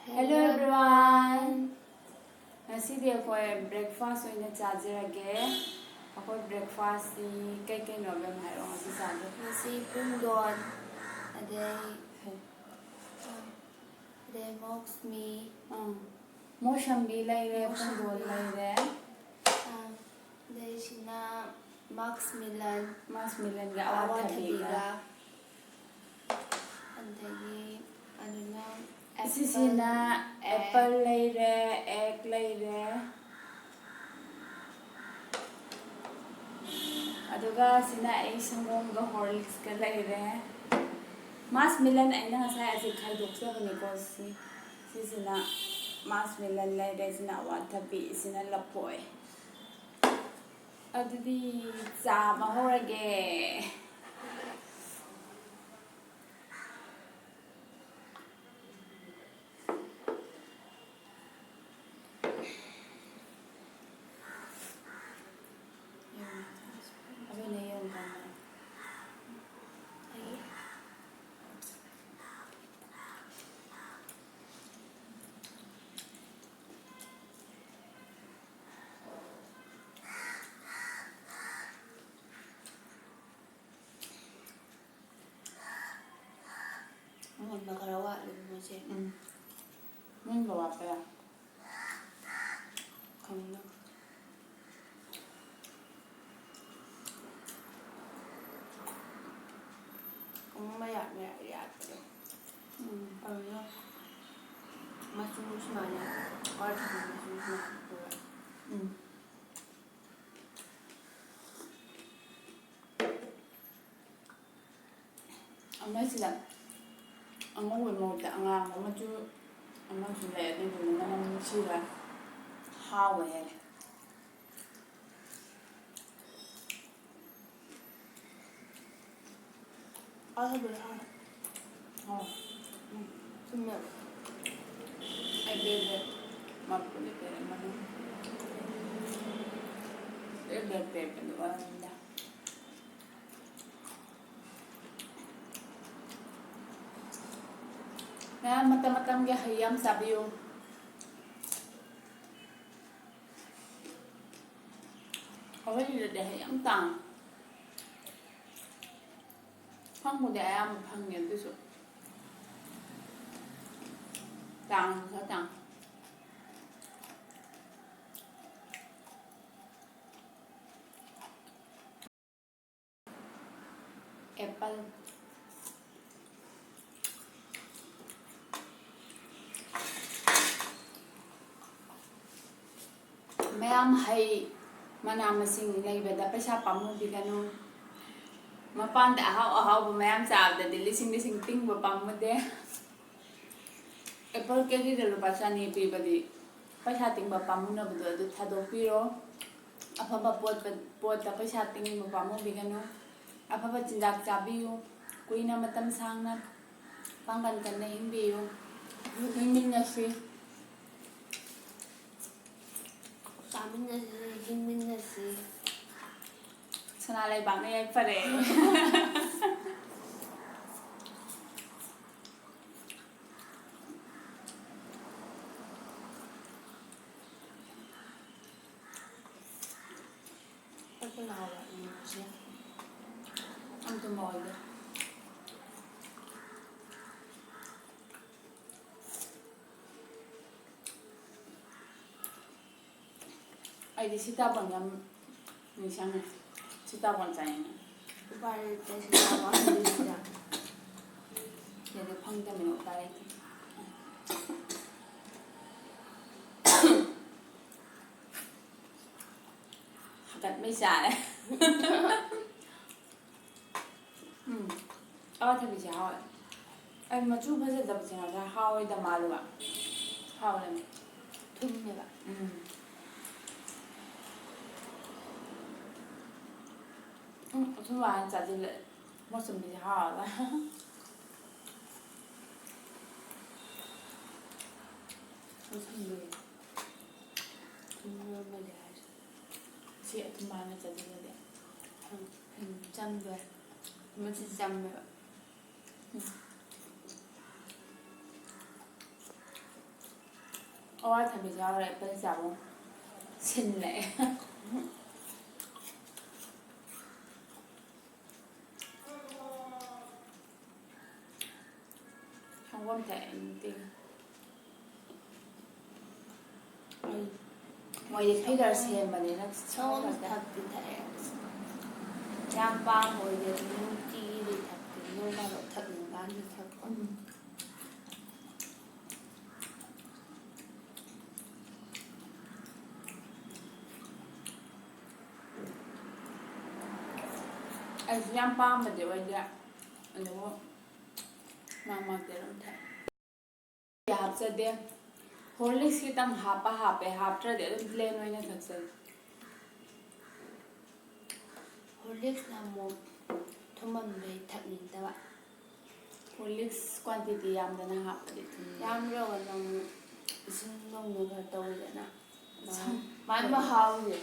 Hello everyone. Ngasi di ako breakfast oina chajirage. Ako breakfast ni kay Novem hairo ngasi chaje. Ngasi pungdon. Aday moxmi. Moshambi laire pungdon laire. Aday sina Max Milan. Max Milan ga awathabiga. Adagi anuna Sisina apple laire, egg laire. Aduga sina ay sangong ga Horlicks ka laire. Max Milan ay na sa asi khaidok sa bani ko sina Max Milan laire sina awathabi sina lapoy. Adudi cha mahorage. Magkarawa mo siya. Mun bawa pa ya. Kamuna. Kung maya ano masunos na niya. Or masunos na. Ang sila ang uwi mo ta ang maju ang sila din din naman sila hawe Berhan. oh Semua. ay bebe mapuli pero mano bebe pero wala na mata-matang gahayam sabi yung okay nila dahayam tang pang mo dahayam pang yan doon tang sa tang apple mayam hay manamasing laibada paisa pamubigano mapanda ahaw mayam saabda lising tingba pamude apple kedi dalo pasani pibadi paisa tingba pamuna budo adu thadopiro afaba pot ta paisa tingba pamubigano afaba jindak chabiyo kuina matam sangna panggan kanna himbiyo hingminasi Hingminasi. Sanalay bang na pare. Apa nawa ini siya? Ang tumoy. Ay di sitabon yang nisang sitabon sayang. Bari tayo sa nawa hindi siya. Jadi pangda minum tarik. Hakat may siya eh. Awat habi siya hawat. Ay maju pa siya dapat siya hawat da malu ba. Hawat lang. Tum niya ba? 좀 많이 짜질래. 무슨 일이 하라. 무슨 일? Tum niya ba? 지 좀 많이 짜질래. Jam ba? Masih jam ba? ꯑꯋꯥꯊꯕꯤ ꯆꯥꯎꯔꯦ apple ꯆꯥꯕ ꯁꯤꯜꯂꯛꯑꯦ ꯁꯪꯒꯣꯝ ꯊꯛꯑꯦ ꯅꯨꯡꯇꯤꯒꯤ ꯃꯣꯏꯗꯤ figure ꯁꯦꯝꯕꯅꯤꯅ ꯁꯪꯒꯣꯝ ꯁꯪꯒꯣꯝ ꯊꯛꯇꯤ ꯊꯛꯑꯦ ꯌꯥꯝ ꯄꯥꯝꯕ ꯑꯣꯏꯗꯦ ꯑꯗꯨꯝ ꯅꯨꯡꯇꯤꯒꯤꯗꯤ ꯊꯛꯇꯦ ꯅꯣꯡ ꯐꯥꯗꯣꯛ ꯊꯛꯅꯤꯡꯀꯥꯟꯗ ꯊꯛꯄ ꯑꯩꯁꯨ ꯌꯥꯝ ꯄꯥꯝꯕꯗꯤ ꯑꯣꯏꯗꯦ ꯑꯗꯨꯕꯨ ꯃꯔꯛ ꯃꯔꯛꯇ ꯑꯗꯨꯝ ꯊꯛꯑꯦ ꯍꯥꯞꯆꯗꯦ ꯍꯣꯔꯂꯤꯛꯁ ꯈꯤꯇꯪ ꯍꯥꯞꯄꯦ ꯍꯥꯞꯇ꯭ꯔꯗꯤ ꯑꯗꯨꯝ ꯄ꯭ꯂꯦꯟ ꯑꯣꯏꯅ ꯊꯛꯆꯩ ꯍꯣꯔꯂꯤꯛꯁꯅ ꯑꯃꯨꯛ ꯊꯨꯝꯃꯟꯕꯩ ꯊꯛꯅꯤꯡꯗꯕ ꯍꯣꯔꯂꯤꯛꯁ ꯀ꯭ꯋꯥꯟꯇꯤꯇꯤ ꯌꯥꯝꯗꯅ ꯍꯥꯞꯄꯗꯤ ꯊꯨꯝꯃꯦ ꯌꯥꯝꯗ꯭ꯔꯒꯅ ꯑꯃꯨꯛ ꯏꯁꯤꯡ ꯅꯧꯅ ꯈꯔ ꯇꯧꯋꯤꯗꯅ ꯃꯥꯏ ꯍꯣꯏ ꯃꯍꯥꯎꯁꯦ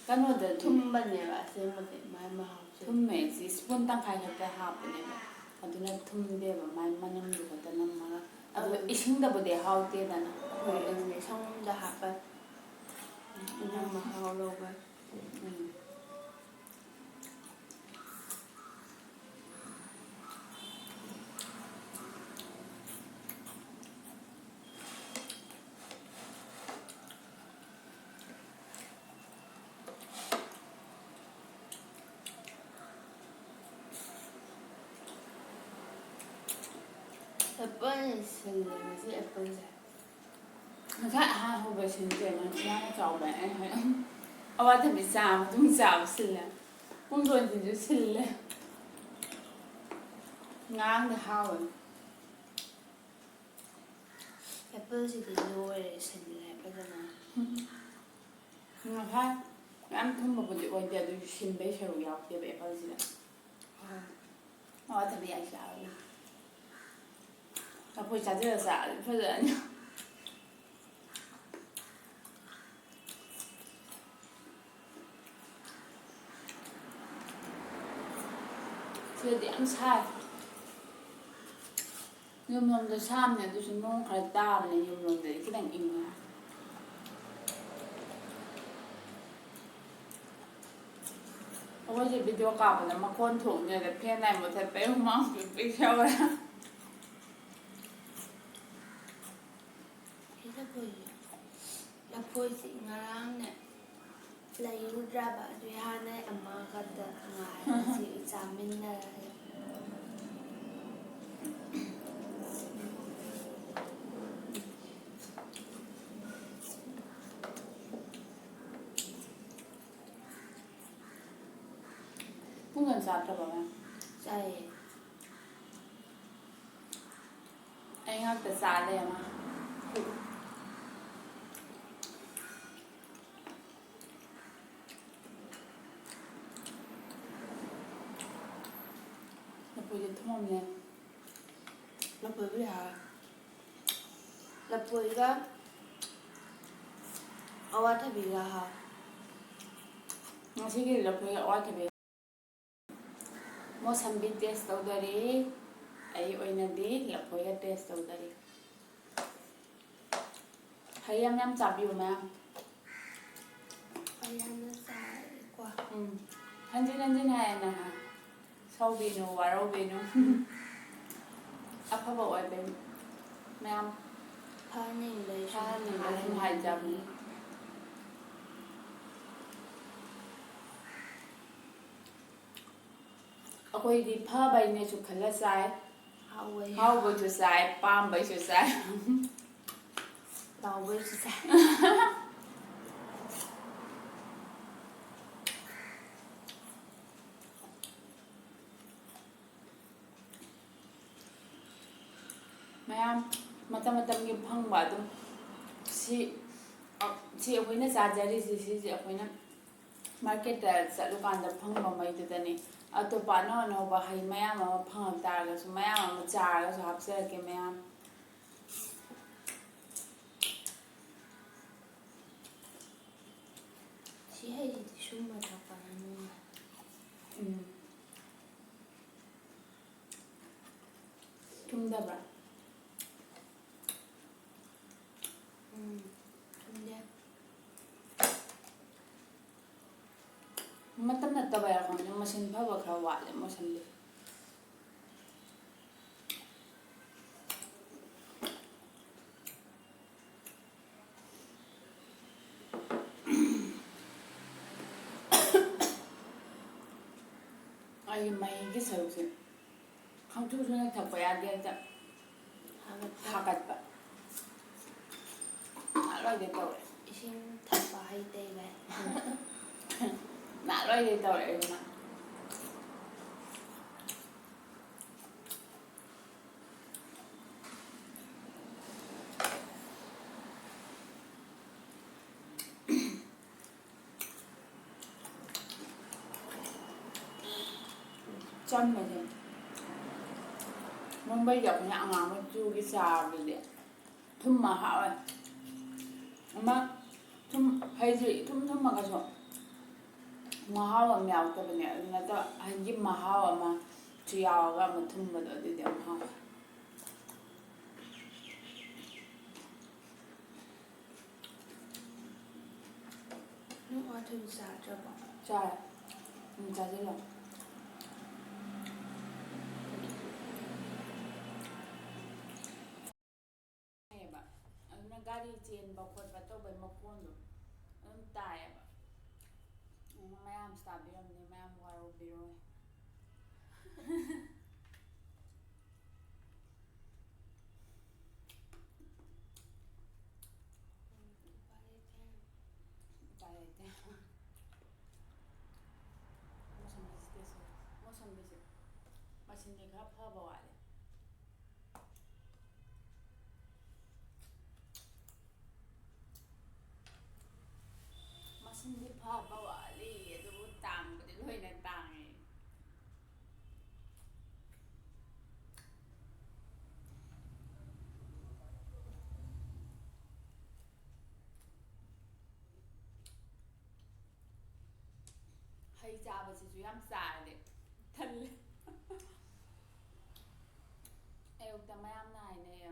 ꯀꯩꯅꯣꯗꯗꯤ ꯊꯨꯝꯕꯅꯦꯕ ꯑꯁꯦꯡꯕꯗꯤ ꯃꯥꯏ ꯃꯍꯥꯎꯁꯦ ꯊꯨꯝꯃꯦ ꯁꯤ ꯁ꯭ꯄꯨꯟ ꯇꯪꯈꯥꯏ ꯈꯛꯇ ꯍꯥꯞꯄꯅꯦꯕ ꯑꯗꯨꯅ ꯊꯨꯝꯗꯦꯕ ꯃꯥꯏ ꯃꯅꯝꯗꯨ ꯈꯛꯇ ꯅꯝꯃꯒ ꯑꯗꯨꯒ ꯏꯁꯤꯡꯗꯕꯨꯗꯤ ꯍꯥꯎꯇꯦꯗꯅ ꯍꯣꯏ ꯑꯗꯨꯅꯦ ꯁꯪꯒꯣꯝꯗ ꯍꯥꯞꯄ ꯑꯗꯨꯅ ꯃꯍꯥꯎ ꯂꯧꯕ ꯎꯝ ꯑꯦꯄꯜ ꯁꯤꯜꯂꯦ ꯉꯁꯤ ꯑꯦꯄꯜꯁꯦ ꯉꯁꯥꯏ ꯑꯍꯥꯟꯕ ꯍꯧꯕ ꯁꯤꯟꯁꯦ ꯌꯥꯝꯅ ꯆꯥꯎꯕ ꯑꯩ ꯑꯋꯥꯊꯕꯤ ꯆꯥ ꯃꯇꯨꯡ ꯆꯥꯕ ꯁꯤꯜꯂꯦ ꯄꯨꯡꯗꯣꯟꯁꯤꯁꯨ ꯁꯤꯜꯂꯦ ꯉꯔꯥꯡꯗꯤ ꯍꯥꯎꯋꯦ ꯑꯦꯄꯜꯁꯤꯗꯤ ꯂꯣꯏꯔꯦ ꯁꯤꯜꯂꯦ ꯐꯖꯅ ꯉꯁꯥꯏ ꯌꯥꯝ ꯊꯨꯝꯕꯕꯨꯗꯤ ꯑꯣꯏꯗꯦ ꯑꯗꯨꯁꯨ ꯁꯤꯟꯕꯩ ꯁꯔꯨꯛ ꯌꯥꯎꯗꯦꯕ ꯑꯦꯄꯜꯁꯤꯗ ꯑꯋꯥꯊꯕꯤ ꯑꯩ ꯆꯥꯔꯒꯦ ꯂꯐꯣꯏ ꯆꯥꯁꯤꯜꯂ ꯆꯥꯔꯗꯤ ꯐꯖꯔꯅꯤ ꯁꯤꯗꯗꯤ ꯌꯥꯝ ꯁꯥꯏ ꯌꯨꯝꯂꯣꯝꯗ ꯁꯥꯕꯅꯦ ꯑꯗꯨꯁꯨ ꯅꯣꯡ ꯈꯔ ꯇꯥꯕꯅꯦ ꯌꯨꯝꯂꯣꯝꯗꯗꯤ ꯈꯤꯇꯪ ꯏꯪꯉꯦ ꯑꯩꯈꯣꯏꯁꯦ ꯚꯤꯗꯤꯑꯣ ꯀꯥꯞꯄꯗ ꯃꯈꯣꯟ ꯊꯣꯛꯅꯦꯗ ꯐꯦꯟ ꯂꯥꯏ ꯃꯨꯊꯠꯄꯩ ꯍꯨꯃꯥꯡ ꯄꯤꯛ ꯄꯤꯛ ꯁꯧꯔꯦ ꯂꯐꯣꯏꯁꯤ ꯉꯔꯥꯡꯅꯦ ꯂꯩꯔꯨꯗ꯭ꯔꯕ ꯑꯗꯨꯏ ꯍꯥꯟꯅꯩ ꯑꯃꯈꯛꯇ ꯉꯥꯏꯔꯦ ꯉꯁꯤ ꯆꯥꯃꯤꯟꯅꯔꯒ ꯄꯨꯡꯗꯣꯟ ꯆꯥꯗ꯭ꯔꯕꯣ ꯅꯪ ꯆꯥꯏꯌꯦ ꯑꯩ ꯉꯥꯛꯇ ꯆꯥ ꯂꯩꯔꯦ ꯂꯐꯣꯏꯁꯦ ꯊꯨꯝꯃꯝꯃꯦ ꯂꯐꯣꯏꯕꯨꯗꯤ ꯍꯥꯎꯋꯦ ꯂꯐꯣꯏꯒ ꯑꯋꯥꯊꯕꯤꯒ ꯍꯥꯎꯋꯦ ꯉꯁꯤꯒꯤ ꯂꯐꯣꯏꯒ ꯑꯋꯥꯊꯕꯤ ꯃꯣꯁꯝꯕꯤ ꯇꯦꯁ ꯇꯧꯗꯔꯤ ꯑꯩ ꯑꯣꯏꯅꯗꯤ ꯂꯐꯣꯏꯒ ꯇꯦꯁ ꯇꯧꯗꯔꯤ ꯍꯩ ꯌꯥꯝ ꯌꯥꯝ ꯆꯥꯕꯤꯌꯨ ꯃꯌꯥꯝ ꯑꯩ ꯌꯥꯝꯅ ꯆꯥꯔꯦꯀꯣ ꯍꯟꯖꯤꯟ ꯍꯟꯖꯤꯟ ꯍꯥꯏꯌꯦꯅ ꯁꯥꯎꯕꯤꯅꯨ ꯋꯥꯔꯧꯕꯤꯅꯨ ꯑꯐꯕ ꯑꯣꯏꯕꯩ ꯃꯌꯥꯝ ꯐꯍꯟꯅꯤꯡꯕꯩ ꯁꯨꯝ ꯐꯍꯟꯅꯤꯡꯕ ꯁꯨꯝ ꯍꯥꯏꯕꯅꯤ ꯍꯥꯏꯖꯕꯅꯤ ꯑꯩꯈꯣꯏꯗꯤ ꯐꯕꯩꯅꯦꯁꯨ ꯈꯜꯂ ꯆꯥꯏ ꯍꯥꯎꯕꯩ ꯍꯥꯎꯕꯁꯨ ꯆꯥꯏ ꯄꯥꯝꯕꯩꯁꯨ ꯆꯥꯏ ꯂꯥꯎꯕꯩꯁꯨ ꯆꯥꯏ ꯃꯌꯥꯝ ꯃꯇꯝ ꯃꯇꯝꯒꯤ ꯐꯪꯕ ꯑꯗꯨꯝ ꯁꯤ ꯑꯩꯈꯣꯏꯅ ꯆꯥꯖꯔꯤꯁꯤ ꯁꯤꯁꯦ ꯑꯩꯈꯣꯏꯅ ꯃꯥꯔꯀꯦꯠꯇ ꯆꯠꯂꯨꯀꯥꯟꯗ ꯐꯪꯕ ꯃꯩꯗꯨꯗꯅꯤ ꯑꯇꯣꯞꯄ ꯑꯅꯧ ꯑꯅꯧꯕ ꯍꯩ ꯃꯌꯥꯝ ꯑꯃ ꯐꯪꯉꯛ ꯇꯥꯔꯒꯁꯨ ꯃꯌꯥꯝ ꯑꯃ ꯆꯥꯔꯒꯁꯨ ꯍꯥꯞꯆꯔꯛꯀꯦ ꯃꯌꯥꯝ ꯁꯤ ꯍꯩꯁꯤꯗꯤ ꯁꯨꯝꯕ ꯊꯛꯄꯅ ꯅꯨꯡꯉꯥꯏ ꯊꯨꯝꯗꯕ꯭ꯔꯥ ꯃꯁꯤꯡ ꯐꯕ ꯈꯔ ꯋꯥꯠꯂꯦ ꯃꯣꯁꯟꯕꯤ ꯑꯩ ꯃꯍꯤꯒꯤ ꯁꯔꯨꯛꯁꯦ ꯈꯪꯊꯨ ꯊꯨꯅ ꯊꯛꯄ ꯌꯥꯗꯦ ꯍꯦꯛꯇ ꯍꯥꯀꯠꯄ ꯅꯍꯥꯟꯋꯥꯏꯗꯩ ꯇꯧꯔꯦ ꯏꯁꯤꯡ ꯊꯛꯄ ꯍꯩꯇꯩ ꯚꯥꯏ ꯅꯍꯥꯟꯋꯥꯏꯗꯩ ꯇꯧꯔꯦ ꯑꯗꯨꯅ ꯆꯝꯕꯁꯦ ꯃꯨꯝꯕꯩꯗ ꯑꯩꯈꯣꯏꯅ ꯑꯉꯥꯡ ꯃꯆꯨꯒꯤ ꯆꯥꯕꯗꯨꯗꯤ ꯊꯨꯝꯃ ꯍꯥꯎꯋꯦ ꯑꯃ ꯊꯨꯝ ꯍꯩꯁꯤ ꯏꯊꯨꯝ ꯊꯨꯝꯃꯒꯁꯨ ꯃꯍꯥꯎ ꯑꯃ ꯌꯥꯎꯗꯕꯅꯦ ꯑꯗꯨ ꯅꯠꯇꯕ ꯍꯩꯒꯤ ꯃꯍꯥꯎ ꯑꯃꯁꯨ ꯌꯥꯎꯔꯒ ꯑꯃ ꯊꯨꯝꯕꯗꯣ ꯑꯗꯨꯗꯤ ꯌꯥꯝ ꯍꯥꯎꯋꯦ ꯅꯪ ꯑꯋꯥꯊꯕꯤ ꯆꯥꯗ꯭ꯔꯕꯣ ꯆꯥꯔꯦ ꯆꯥꯁꯤꯜꯂꯣ ꯑꯗꯨꯅ ꯒꯥꯔꯤ ꯆꯦꯟꯕ ꯈꯣꯠꯄ ꯇꯧꯕꯩ ꯃꯈꯣꯟꯗꯣ ꯑꯗꯨꯝ ꯇꯥꯏꯌꯦꯕ ꯃꯌꯥꯝꯁꯨ ꯇꯥꯕꯤꯔꯝꯅꯤ ꯃꯌꯥꯝ ꯋꯥꯔꯧꯕꯤꯔꯣꯏ ꯎꯄꯥꯏ ꯂꯩꯇꯦ ꯃꯣꯁꯝꯕꯤꯁꯦ ꯃꯁꯤꯡꯗꯤ ꯈꯔ ꯐꯕ ꯋꯥꯠꯂꯦ ꯃꯁꯤꯡꯗꯤ ꯐꯕ ꯋꯥꯠꯂꯤ ꯑꯗꯨꯕꯨ ꯇꯥꯡꯕꯗꯤ ꯂꯣꯏꯅ ꯇꯥꯡꯉꯦ ꯍꯩ ꯆꯥꯕꯁꯤꯁꯨ ꯌꯥꯝ ꯆꯥꯔꯗꯤ ꯊꯜꯂꯦ ꯑꯌꯨꯛꯇ ꯃꯌꯥꯝꯅ ꯍꯥꯏꯅꯩ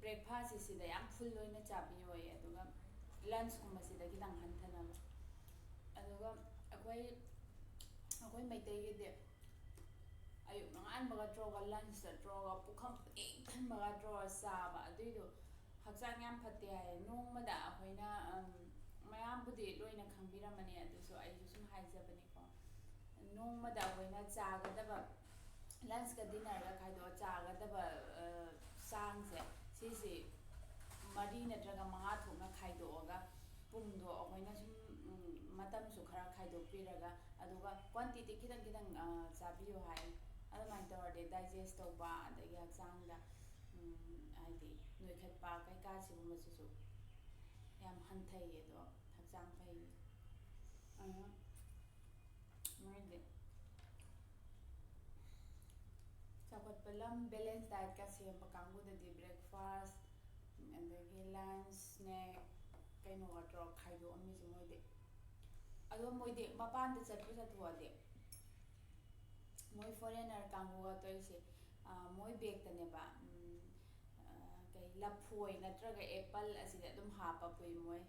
ꯕ꯭ꯔꯦꯛꯐꯥꯁꯁꯤ ꯁꯤꯗ ꯌꯥꯝ ꯐꯨꯜ ꯑꯣꯏꯅ ꯆꯥꯕꯤꯌꯣꯌꯦ ꯑꯗꯨꯒ ꯂꯟꯁꯀꯨꯝꯕꯁꯤꯗ ꯈꯤꯇꯪ ꯍꯟꯊꯅꯕ ꯑꯗꯨꯒ ꯑꯩꯈꯣꯏ ꯃꯩꯇꯩꯒꯤꯗꯤ ꯑꯌꯨꯛ ꯅꯣꯡꯉꯥꯟꯕꯒ ꯇꯧꯔꯒ ꯂꯟꯁꯇ ꯇꯧꯔꯒ ꯄꯨꯈꯝ ꯄꯤꯛ ꯊꯟꯕꯒ ꯇꯧꯔꯒ ꯆꯥꯕ ꯑꯗꯨꯏꯗꯣ ꯍꯛꯆꯥꯡ ꯌꯥꯝ ꯐꯠꯇꯦ ꯍꯥꯏꯌꯦ ꯅꯣꯡꯃꯗ ꯑꯩꯈꯣꯏꯅ ꯃꯌꯥꯝꯕꯨꯗꯤ ꯂꯣꯏꯅ ꯈꯪꯕꯤꯔꯝꯃꯅꯤ ꯑꯗꯨꯁꯨ ꯑꯩꯁꯨ ꯁꯨꯝ ꯍꯥꯏꯖꯕꯅꯤꯀꯣ ꯅꯣꯡꯃꯗ ꯑꯩꯈꯣꯏꯅ ꯆꯥꯒꯗꯕ ꯂꯟꯁꯀ ꯗꯤꯟꯅꯔꯒ ꯈꯥꯏꯗꯣꯛꯑ ꯆꯥꯒꯗꯕ ꯆꯥꯡꯁꯦ ꯁꯤꯁꯤ 4 ꯅꯠꯇ꯭ꯔꯒ 5 ꯊꯣꯛꯅ ꯈꯥꯏꯗꯣꯛꯑꯒ ꯄꯨꯡꯗꯣ ꯑꯩꯈꯣꯏꯅ ꯁꯨꯝ ꯃꯇꯝꯁꯨ ꯈꯔ ꯈꯥꯏꯗꯣꯛꯄꯤꯔꯒ ꯑꯗꯨꯒ ꯀ꯭ꯋꯥꯟꯇꯤꯇꯤ ꯈꯤꯇꯪ ꯈꯤꯇꯪ ꯆꯥꯕꯤꯌꯨ ꯍꯥꯏ ꯑꯗꯨꯃꯥꯏꯅ ꯇꯧꯔꯗꯤ ꯗꯥꯏꯖꯦꯁ ꯇꯧꯕ ꯑꯗꯒꯤ ꯍꯛꯆꯥꯡꯗ ꯍꯥꯏꯗꯤ ꯅꯣꯏꯈꯠꯄ ꯀꯩꯀꯥ ꯁꯤꯒꯨꯝꯕꯁꯤꯁꯨ ꯌꯥꯝ ꯍꯟꯊꯩ ꯑꯗꯣ ꯍꯛꯆꯥꯡ ꯐꯩ ꯃꯣꯏꯗꯤ ꯆꯥꯎꯈꯠꯄ ꯂꯝ ꯕꯦꯂꯦꯟꯁ ꯗꯥꯏꯠꯀ ꯁꯦꯝꯕ ꯀꯥꯡꯕꯨꯗꯗꯤ ꯕ꯭ꯔꯦꯛꯐꯥꯁ ꯑꯗꯒꯤ ꯂꯟꯁ ꯁ꯭ꯅꯦꯛ ꯀꯩꯅꯣꯒ ꯇꯧꯔꯒ ꯈꯥꯏꯗꯣꯛꯑꯝꯃꯤꯁꯦ ꯃꯣꯏꯗꯤ ꯑꯗꯣ ꯃꯣꯏꯗꯤ ꯃꯄꯥꯟꯗ ꯆꯠꯊꯣꯛꯑꯗꯤ ꯃꯣꯏ ꯐꯣꯔꯦꯟꯅꯔ ꯀꯥꯡꯕꯨꯒ ꯇꯧꯔꯤꯁꯦ ꯃꯣꯏ ꯕꯦꯛꯇꯅꯦꯕ ꯀꯩ ꯂꯐꯣꯏ ꯅꯠꯇ꯭ꯔꯒ ꯑꯦꯄꯜ ꯑꯁꯤꯗ ꯑꯗꯨꯝ ꯍꯥꯞꯄ ꯄꯨꯏ ꯃꯣꯏ